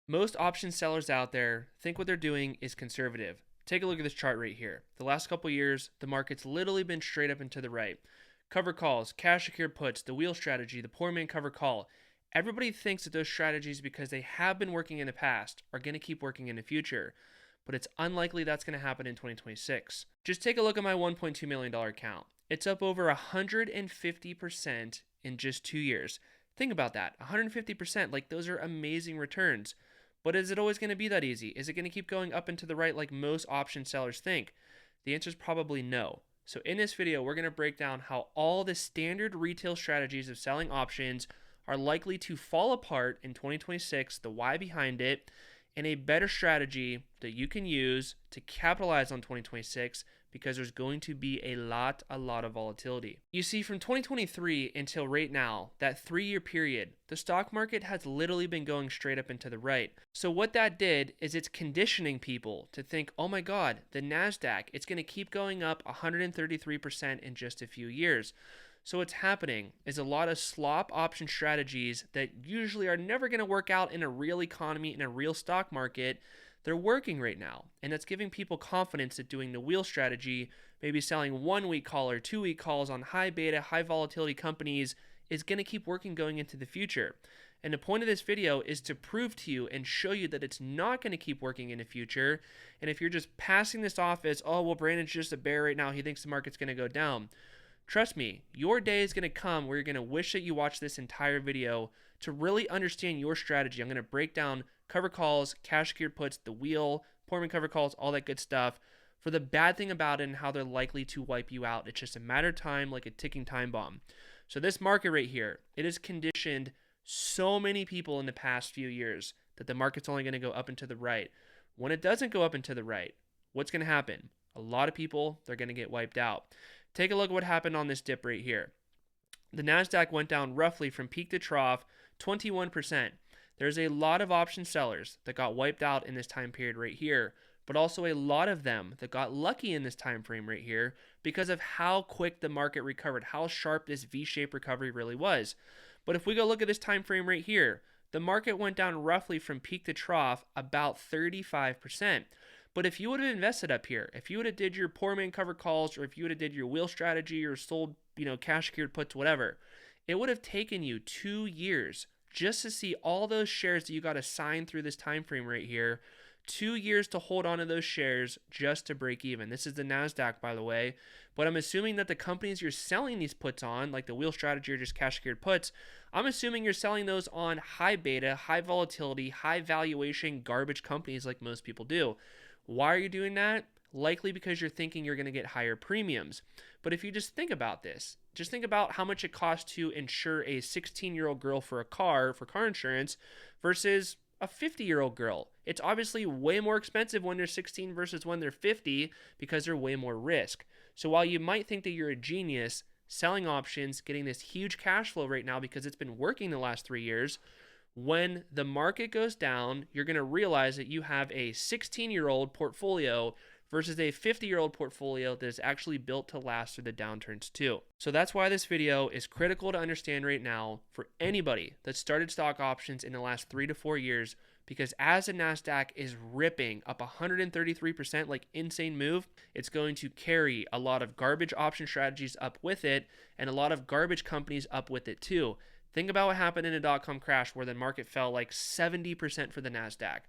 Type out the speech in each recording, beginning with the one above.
Most option sellers out there think what they're doing is conservative. Take a look at this chart right here. The last couple years, the market's literally been straight up and to the right. Cover calls, cash secured puts, the wheel strategy, the poor man cover call. Everybody thinks that those strategies, because they have been working in the past, are going to keep working in the future. But it's unlikely that's going to happen in 2026. Just take a look at my $1.2 million account. It's up over 150% in just 2 years. Think about that. 150%. Like, those are amazing returns. But is it always going to be that easy? Is it going to keep going up and to the right like most option sellers think? The answer is probably no. So in this video, we're going to break down how all the standard retail strategies of selling options are likely to fall apart in 2026, the why behind it, and a better strategy that you can use to capitalize on 2026, because there's going to be a lot of volatility. You see, from 2023 until right now, that 3-year period, the stock market has literally been going straight up and to the right. So what that did is it's conditioning people to think, oh my God, the NASDAQ, it's going to keep going up 133% in just a few years. So what's happening is a lot of slop option strategies that usually are never going to work out in a real economy, in a real stock market, they're working right now. And that's giving people confidence that doing the wheel strategy, maybe selling 1 week call or 2 week calls on high beta, high volatility companies, is going to keep working going into the future. And the point of this video is to prove to you and show you that it's not going to keep working in the future. And if you're just passing this off as, oh, well, Brandon's just a bear right now, he thinks the market's going to go down. Trust me, your day is going to come where you're going to wish that you watched this entire video to really understand your strategy. I'm going to break down cover calls, cash secured puts, the wheel, poor man cover calls, all that good stuff, for the bad thing about it and how they're likely to wipe you out. It's just a matter of time, like a ticking time bomb. So this market right here, it has conditioned so many people in the past few years that the market's only going to go up and to the right. When it doesn't go up and to the right, what's going to happen? A lot of people, they're going to get wiped out. Take a look at what happened on this dip right here. The NASDAQ went down roughly from peak to trough 21%. There's a lot of option sellers that got wiped out in this time period right here, but also a lot of them that got lucky in this time frame right here because of how quick the market recovered, how sharp this V-shaped recovery really was. But if we go look at this time frame right here, the market went down roughly from peak to trough about 35%. But if you would have invested up here, if you would have did your poor man cover calls, or if you would have did your wheel strategy or sold, cash secured puts, whatever, it would have taken you 2 years just to see all those shares that you got assigned through this time frame right here. 2 years to hold on to those shares just to break even. This is the NASDAQ, by the way. But I'm assuming that the companies you're selling these puts on, like the wheel strategy or just cash secured puts, I'm assuming you're selling those on high beta, high volatility, high valuation garbage companies like most people do. Why are you doing that? Likely because you're thinking you're going to get higher premiums. But if you just think about this, just think about how much it costs to insure a 16-year-old girl for car insurance versus a 50-year-old girl. It's obviously way more expensive when they're 16 versus when they're 50 because there's way more risk. So while you might think that you're a genius selling options, getting this huge cash flow right now because it's been working the last 3 years, when the market goes down, you're going to realize that you have a 16-year-old portfolio versus a 50-year-old portfolio that is actually built to last through the downturns too. So that's why this video is critical to understand right now for anybody that started stock options in the last 3 to 4 years, because as the NASDAQ is ripping up 133%, like insane move, it's going to carry a lot of garbage option strategies up with it and a lot of garbage companies up with it too. Think about what happened in a dot-com crash where the market fell like 70% for the NASDAQ.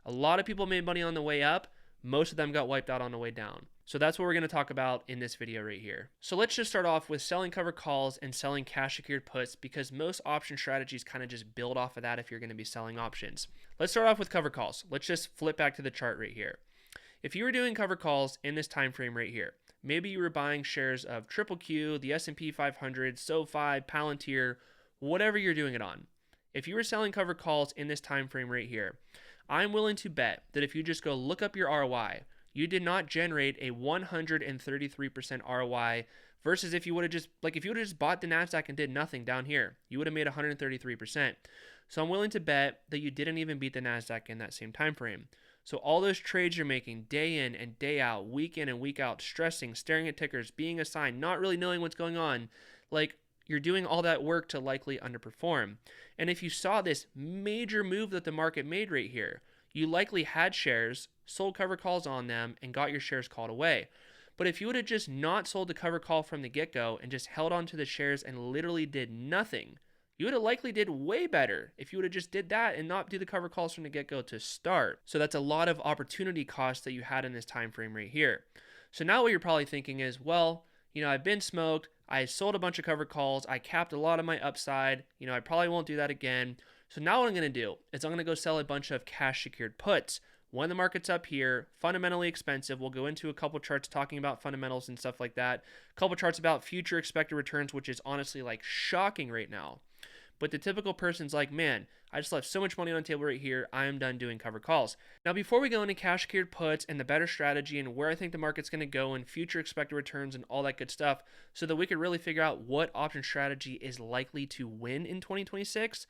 A lot of people made money on the way up. Most of them got wiped out on the way down. So that's what we're going to talk about in this video right here. So let's just start off with selling cover calls and selling cash secured puts, because most option strategies kind of just build off of that if you're going to be selling options. Let's start off with cover calls. Let's just flip back to the chart right here. If you were doing cover calls in this time frame right here, maybe you were buying shares of Triple Q, the S&P 500, SoFi, Palantir, whatever you're doing it on. If you were selling cover calls in this time frame right here, I'm willing to bet that if you just go look up your ROI, you did not generate a 133% ROI versus if you would have just bought the NASDAQ and did nothing down here, you would have made 133%. So I'm willing to bet that you didn't even beat the NASDAQ in that same time frame. So all those trades you're making day in and day out, week in and week out, stressing, staring at tickers, being assigned, not really knowing what's going on, like, you're doing all that work to likely underperform. And if you saw this major move that the market made right here, you likely had shares, sold cover calls on them, and got your shares called away. But if you would have just not sold the cover call from the get-go and just held on to the shares and literally did nothing, you would have likely did way better if you would have just did that and not do the cover calls from the get-go to start. So that's a lot of opportunity cost that you had in this time frame right here. So now what you're probably thinking is, well, I've been smoked. I sold a bunch of cover calls. I capped a lot of my upside. I probably won't do that again. So now what I'm going to do is I'm going to go sell a bunch of cash secured puts. When the market's up here, fundamentally expensive. We'll go into a couple charts talking about fundamentals and stuff like that. A couple charts about future expected returns, which is honestly like shocking right now. But the typical person's like, man, I just left so much money on the table right here. I am done doing cover calls. Now, before we go into cash secured puts and the better strategy and where I think the market's going to go and future expected returns and all that good stuff, so that we could really figure out what option strategy is likely to win in 2026,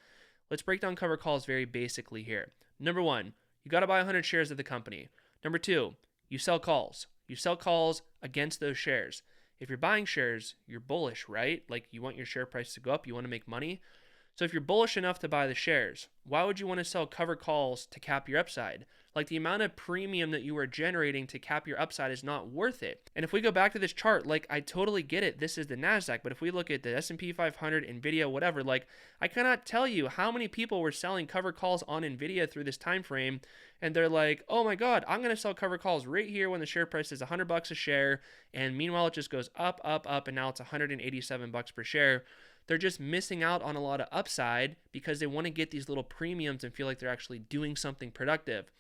let's break down cover calls very basically here. Number one, you got to buy 100 shares of the company. Number two, you sell calls. You sell calls against those shares. If you're buying shares, you're bullish, right? Like you want your share price to go up, you want to make money. So if you're bullish enough to buy the shares, why would you want to sell cover calls to cap your upside? Like the amount of premium that you are generating to cap your upside is not worth it. And if we go back to this chart, like I totally get it. This is the NASDAQ, but if we look at the S&P 500, NVIDIA, whatever, like I cannot tell you how many people were selling cover calls on NVIDIA through this time frame. And they're like, oh my God, I'm going to sell cover calls right here when the share price is $100 a share. And meanwhile, it just goes up, up, up. And now it's $187 per share. They're just missing out on a lot of upside because they want to get these little premiums and feel like they're actually doing something productive.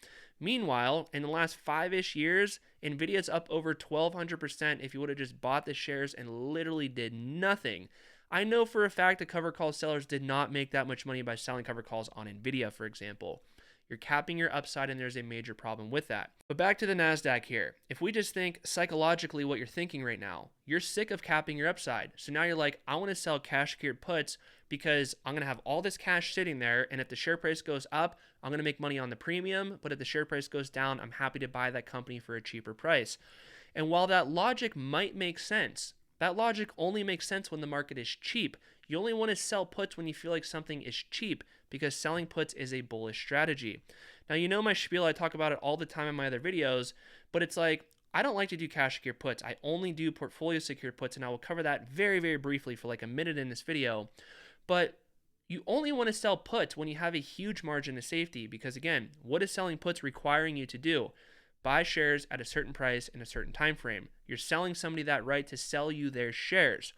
Meanwhile, in the last 5-ish years, NVIDIA's up over 1,200% if you would have just bought the shares and literally did nothing. I know for a fact that cover call sellers did not make that much money by selling cover calls on NVIDIA, for example. You're capping your upside and there's a major problem with that. But back to the NASDAQ here. If we just think psychologically what you're thinking right now, you're sick of capping your upside. So now you're like, I want to sell cash secured puts because I'm going to have all this cash sitting there. And if the share price goes up, I'm going to make money on the premium. But if the share price goes down, I'm happy to buy that company for a cheaper price. And while that logic might make sense, that logic only makes sense when the market is cheap. You only want to sell puts when you feel like something is cheap because selling puts is a bullish strategy. Now, you know my spiel, I talk about it all the time in my other videos, but it's like, I don't like to do cash secured puts. I only do portfolio secured puts, and I will cover that very, very briefly for like a minute in this video. But you only want to sell puts when you have a huge margin of safety because, again, what is selling puts requiring you to do? Buy shares at a certain price in a certain time frame. You're selling somebody that right to sell you their shares.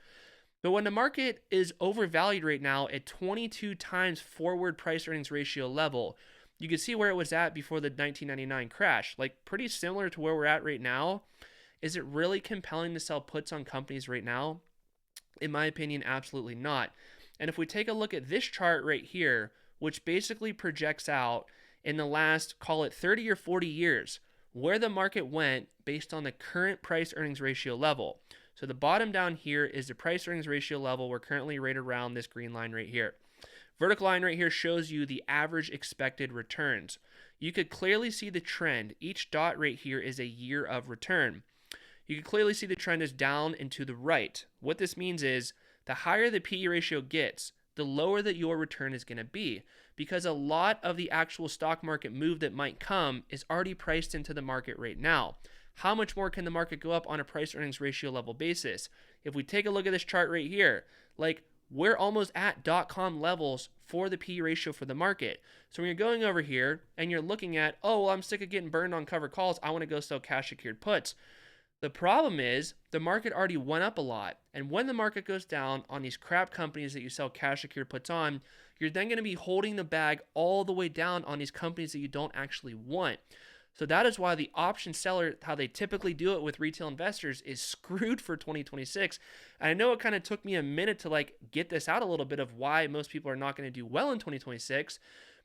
But when the market is overvalued right now at 22 times forward price earnings ratio level, you can see where it was at before the 1999 crash, like pretty similar to where we're at right now. Is it really compelling to sell puts on companies right now? In my opinion, absolutely not. And if we take a look at this chart right here, which basically projects out in the last, call it 30 or 40 years, where the market went based on the current price earnings ratio level. So the bottom down here is the price earnings ratio level. We're currently right around this green line right here. Vertical line right here shows you the average expected returns. You could clearly see the trend. Each dot right here is a year of return. You can clearly see the trend is down and to the right. What this means is the higher the PE ratio gets, the lower that your return is going to be because a lot of the actual stock market move that might come is already priced into the market right now. How much more can the market go up on a price earnings ratio level basis? If we take a look at this chart right here, like we're almost at .com levels for the P ratio for the market. So when you're going over here and you're looking at, oh, well, I'm sick of getting burned on cover calls, I want to go sell cash secured puts. The problem is the market already went up a lot. And when the market goes down on these crap companies that you sell cash secured puts on, you're then going to be holding the bag all the way down on these companies that you don't actually want. So that is why the option seller, how they typically do it with retail investors, is screwed for 2026. And I know it kind of took me a minute to like get this out a little bit of why most people are not going to do well in 2026,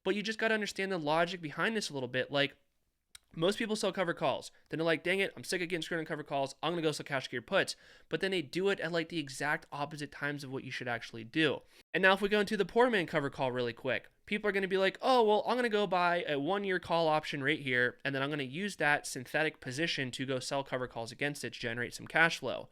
but you just got to understand the logic behind this a little bit. Like most people sell cover calls. Then they're like, dang it, I'm sick of getting screwed on cover calls. I'm going to go sell cash secured puts. But then they do it at like the exact opposite times of what you should actually do. And now if we go into the poor man cover call really quick, people are going to be like, oh, well, I'm going to go buy a 1-year call option right here. And then I'm going to use that synthetic position to go sell cover calls against it to generate some cash flow.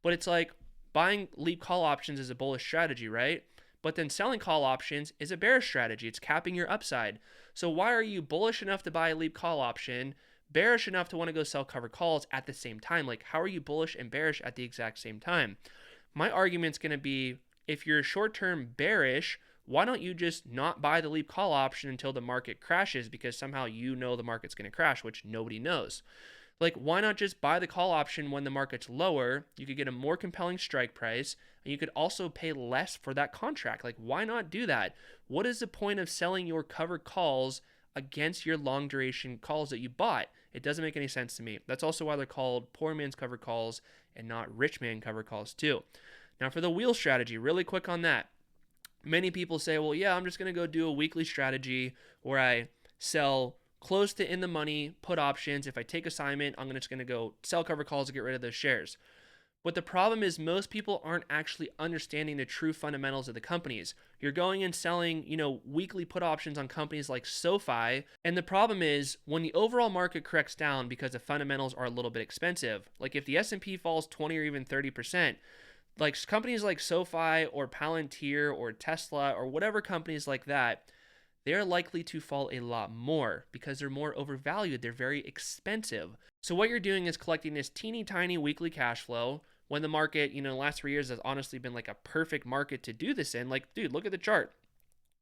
But it's like, buying leap call options is a bullish strategy, right? But then selling call options is a bearish strategy. It's capping your upside. So why are you bullish enough to buy a leap call option, bearish enough to want to go sell covered calls at the same time? Like, how are you bullish and bearish at the exact same time? My argument's going to be, if you're short-term bearish, why don't you just not buy the leap call option until the market crashes, because somehow you know the market's going to crash, which nobody knows. Like, why not just buy the call option when the market's lower? You could get a more compelling strike price, and you could also pay less for that contract. Like, why not do that? What is the point of selling your covered calls against your long duration calls that you bought? It doesn't make any sense to me. That's also why they're called poor man's covered calls and not rich man covered calls too. Now for the wheel strategy, really quick on that. Many people say, well, yeah, I'm just going to go do a weekly strategy where I sell close to in the money put options. If I take assignment, I'm just going to go sell cover calls to get rid of those shares. But the problem is most people aren't actually understanding the true fundamentals of the companies. You're going and selling, weekly put options on companies like SoFi. And the problem is when the overall market corrects down because the fundamentals are a little bit expensive, like if the S&P falls 20 or even 30%, like companies like SoFi or Palantir or Tesla or whatever companies like that, they're likely to fall a lot more because they're more overvalued. They're very expensive. So what you're doing is collecting this teeny tiny weekly cash flow when the market, the last 3 years has honestly been like a perfect market to do this in. Like, dude, look at the chart.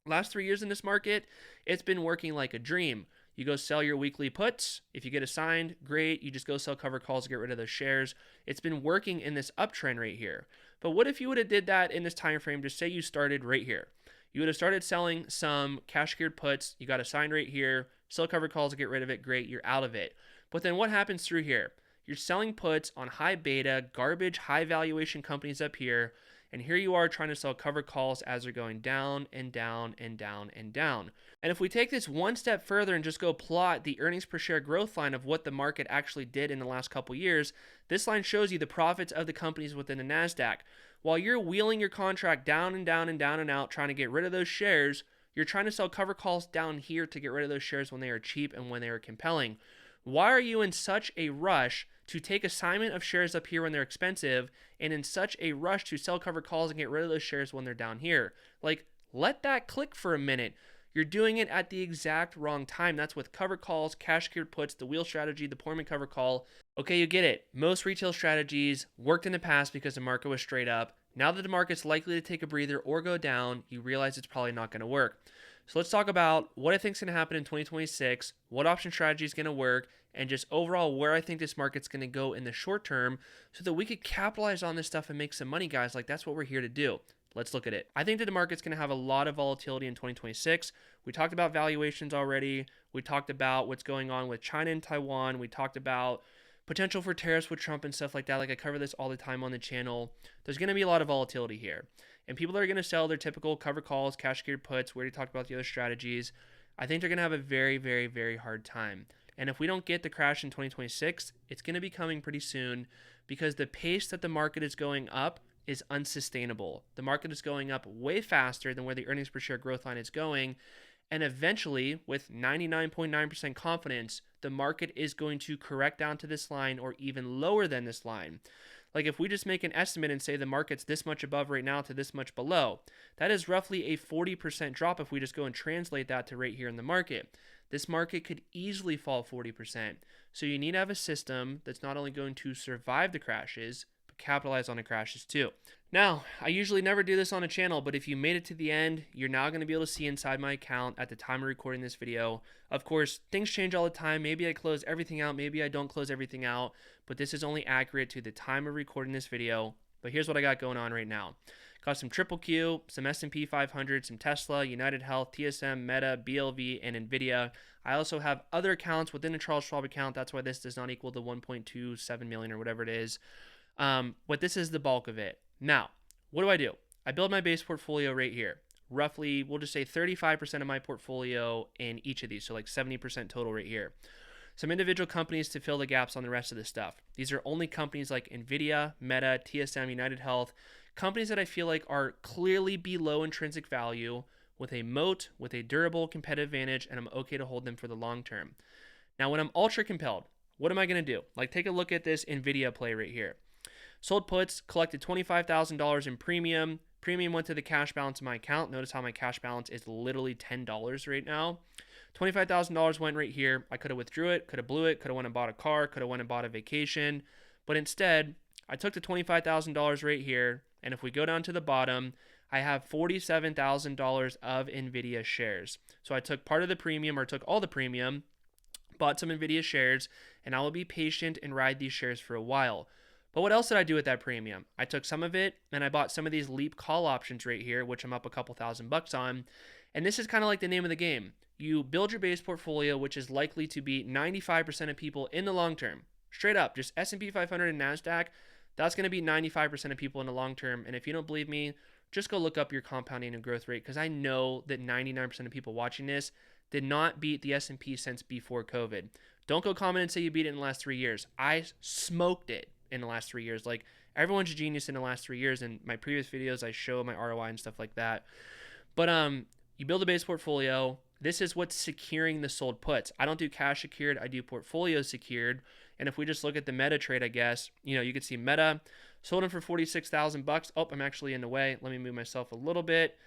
Last 3 years in this market, it's been working like a dream. You go sell your weekly puts. If you get assigned, great. You just go sell cover calls to get rid of those shares. It's been working in this uptrend right here. But what if you would have did that in this time frame? Just say you started right here. You would have started selling some cash secured puts. You got assigned right here. Sell cover calls to get rid of it. Great. You're out of it. But then what happens through here? You're selling puts on high beta, garbage, high valuation companies up here. And here you are trying to sell covered calls as they're going down and down and down and down. And if we take this one step further and just go plot the earnings per share growth line of what the market actually did in the last couple years, this line shows you the profits of the companies within the NASDAQ. While you're wheeling your contract down and down and down and out trying to get rid of those shares, you're trying to sell cover calls down here to get rid of those shares when they are cheap and when they are compelling. Why are you in such a rush to take assignment of shares up here when they're expensive and in such a rush to sell cover calls and get rid of those shares when they're down here? Like, let that click for a minute. You're doing it at the exact wrong time. That's with cover calls, cash secured puts, the wheel strategy, the poor man cover call. Okay, you get it. Most retail strategies worked in the past because the market was straight up. Now that the market's likely to take a breather or go down, you realize it's probably not going to work. So let's talk about what I think is going to happen in 2026, what option strategy is going to work, and just overall where I think this market's going to go in the short term so that we could capitalize on this stuff and make some money, guys. Like, that's what we're here to do. Let's look at it. I think that the market's going to have a lot of volatility in 2026. We talked about valuations already. We talked about what's going on with China and Taiwan. We talked about potential for tariffs with Trump and stuff like that. Like, I cover this all the time on the channel. There's going to be a lot of volatility here. And people that are going to sell their typical cover calls, cash secured puts, we already talked about the other strategies. I think they're going to have a very, very, very hard time. And if we don't get the crash in 2026, it's going to be coming pretty soon because the pace that the market is going up is unsustainable. The market is going up way faster than where the earnings per share growth line is going. And eventually, with 99.9% confidence, the market is going to correct down to this line or even lower than this line. Like, if we just make an estimate and say the market's this much above right now to this much below, that is roughly a 40% drop if we just go and translate that to right here in the market. This market could easily fall 40%. So you need to have a system that's not only going to survive the crashes, but capitalize on the crashes too. Now, I usually never do this on a channel, but if you made it to the end, you're now going to be able to see inside my account at the time of recording this video. Of course, things change all the time. Maybe I close everything out. Maybe I don't close everything out, but this is only accurate to the time of recording this video. But here's what I got going on right now. Got some Triple Q, some S&P 500, some Tesla, United Health, TSM, Meta, BLV, and NVIDIA. I also have other accounts within a Charles Schwab account. That's why this does not equal the 1.27 million or whatever it is. But this is the bulk of it. Now, what do? I build my base portfolio right here. Roughly, we'll just say 35% of my portfolio in each of these. So like 70% total right here. Some individual companies to fill the gaps on the rest of this stuff. These are only companies like NVIDIA, Meta, TSM, United Health, companies that I feel like are clearly below intrinsic value with a moat, with a durable competitive advantage, and I'm okay to hold them for the long term. Now, when I'm ultra compelled, what am I going to do? Like, take a look at this NVIDIA play right here. Sold puts, collected $25,000 in premium. Premium went to the cash balance in my account. Notice how my cash balance is literally $10 right now. $25,000 went right here. I could have withdrew it, could have blew it, could have went and bought a car, could have went and bought a vacation. But instead, I took the $25,000 right here. And if we go down to the bottom, I have $47,000 of NVIDIA shares. So I took part of the premium, or took all the premium, bought some NVIDIA shares, and I will be patient and ride these shares for a while. But what else did I do with that premium? I took some of it and I bought some of these leap call options right here, which I'm up a couple $1,000 on. And this is kind of like the name of the game. You build your base portfolio, which is likely to be 95% of people in the long term. Straight up, just S&P 500 and NASDAQ, that's going to be 95% of people in the long term. And if you don't believe me, just go look up your compounding and growth rate, because I know that 99% of people watching this did not beat the S&P since before COVID. Don't go comment and say you beat it in the last 3 years. I smoked it in the last 3 years. Like, everyone's a genius in the last 3 years. In my previous videos, I show my ROI and stuff like that. But you build a base portfolio. This is what's securing the sold puts. I don't do cash secured. I do portfolio secured. And if we just look at the Meta trade, I guess, you can see Meta sold them for $46,000. Oh, I'm actually in the way. Let me move myself a little bit.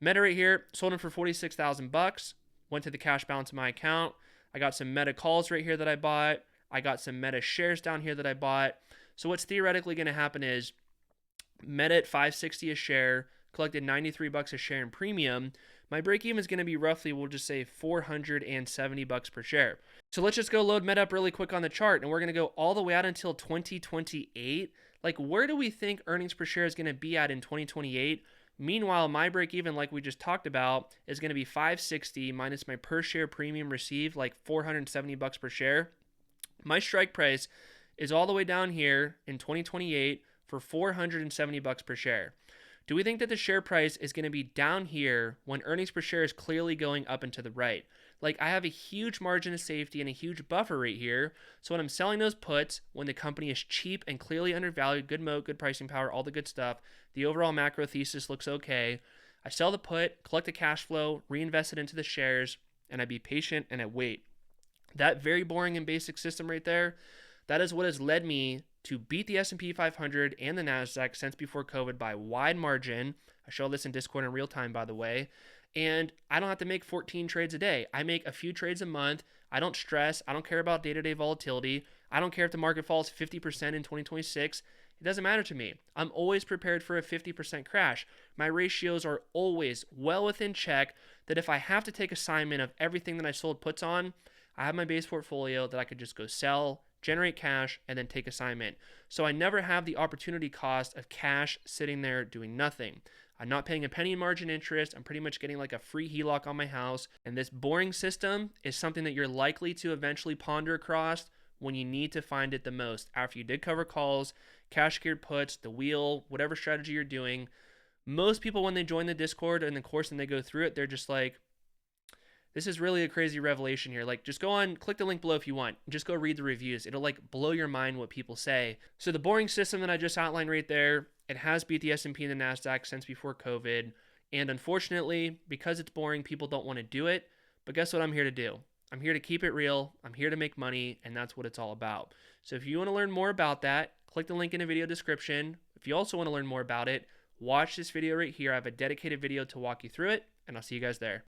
Meta right here, sold them for $46,000. Went to the cash balance in my account. I got some Meta calls right here that I bought. I got some Meta shares down here that I bought. So what's theoretically going to happen is Meta at $5.60 a share, collected $93 a share in premium. My break even is going to be roughly, we'll just say $470 per share. So let's just go load Meta up really quick on the chart, and we're going to go all the way out until 2028. Like, where do we think earnings per share is going to be at in 2028? Meanwhile, my break even, like we just talked about, is going to be $5.60 minus my per share premium received, like $470 per share. My strike price is all the way down here in 2028 for $470 per share. Do we think that the share price is going to be down here when earnings per share is clearly going up and to the right? Like, I have a huge margin of safety and a huge buffer right here. So when I'm selling those puts, when the company is cheap and clearly undervalued, good moat, good pricing power, all the good stuff, the overall macro thesis looks okay. I sell the put, collect the cash flow, reinvest it into the shares, and I be patient and I wait. That very boring and basic system right there, that is what has led me to beat the S&P 500 and the NASDAQ since before COVID by a wide margin. I show this in Discord in real time, by the way. And I don't have to make 14 trades a day. I make a few trades a month. I don't stress. I don't care about day-to-day volatility. I don't care if the market falls 50% in 2026. It doesn't matter to me. I'm always prepared for a 50% crash. My ratios are always well within check, that if I have to take assignment of everything that I sold puts on, I have my base portfolio that I could just go sell, generate cash, and then take assignment. So I never have the opportunity cost of cash sitting there doing nothing. I'm not paying a penny in margin interest. I'm pretty much getting like a free HELOC on my house. And this boring system is something that you're likely to eventually ponder across when you need to find it the most. After you did cover calls, cash secured puts, the wheel, whatever strategy you're doing. Most people, when they join the Discord and the course and they go through it, they're just like, this is really a crazy revelation here. Like, just go on, click the link below if you want. Just go read the reviews. It'll like blow your mind what people say. So the boring system that I just outlined right there, it has beat the S&P and the NASDAQ since before COVID. And unfortunately, because it's boring, people don't want to do it. But guess what I'm here to do? I'm here to keep it real. I'm here to make money, and that's what it's all about. So if you want to learn more about that, click the link in the video description. If you also want to learn more about it, watch this video right here. I have a dedicated video to walk you through it, and I'll see you guys there.